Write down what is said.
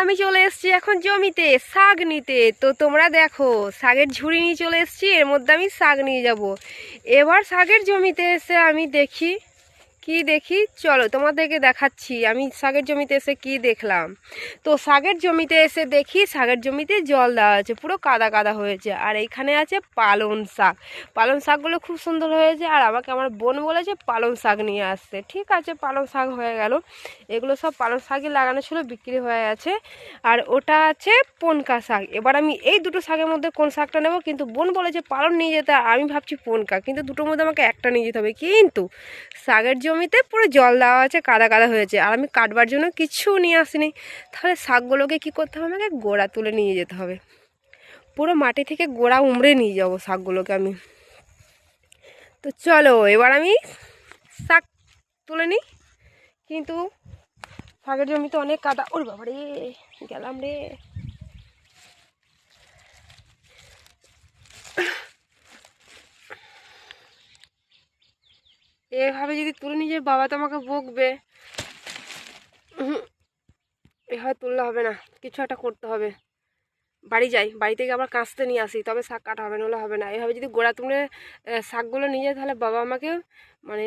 আমি চলে এসেছি এখন জমিতে শাক নিতে। তো তোমরা দেখো শাকের ঝুড়ি নিয়ে চলে এসেছি, এর মধ্যে আমি শাক নিয়ে যাব। এবার শাকের জমিতে এসে আমি দেখি কি দেখি, চলো তোমাদেরকে দেখাচ্ছি আমি শাকের জমিতে এসে কি দেখলাম। তো শাকের জমিতে এসে দেখি শাকের জমিতে জল দেওয়া আছে, পুরো কাদা কাদা হয়েছে। আর এইখানে আছে পালং শাক। পালং শাকগুলো খুব সুন্দর হয়েছে, আর আমাকে আমার বোন বলেছে পালং শাক নিয়ে আসতে। ঠিক আছে, পালং শাক হয়ে গেল। এগুলো সব পালং শাকই লাগানো ছিল, বিক্রি হয়ে গেছে। আর ওটা আছে পনকা শাক। এবার আমি এই দুটো শাকের মধ্যে কোন শাকটা নেব, কিন্তু বোন বলেছে পালং নিয়ে যেতে, আর আমি ভাবছি পনকা, কিন্তু দুটোর মধ্যে আমাকে একটা নিয়ে যেতে হবে। কিন্তু শাকের জমিতে পুরো জল দেওয়া আছে, কাদা কাদা হয়েছে, আর আমি কাটবার জন্য কিচ্ছু নিয়ে আসিনি। তাহলে শাকগুলোকে কী করতে হবে, আমাকে গোড়া তুলে নিয়ে যেতে হবে। পুরো মাটি থেকে গোড়া উমড়ে নিয়ে যাবো শাকগুলোকে আমি। তো চলো এবার আমি শাক তুলে নিই। কিন্তু শাকের জমিতে অনেক কাদা, ওর বাবা রে, গেলাম রে। এভাবে যদি তুলে নিয়ে যাই বাবা তো আমাকে বকবে। এভাবে তুললে হবে না, কিছু একটা করতে হবে। বাড়ি যাই, বাড়ি থেকে আবার কাঁচতে নিয়ে আসি, তবে শাক কাটা হবে, নাহলে হবে না। এভাবে যদি গোড়া তুলে শাকগুলো নিয়ে যায় তাহলে বাবা আমাকে মানে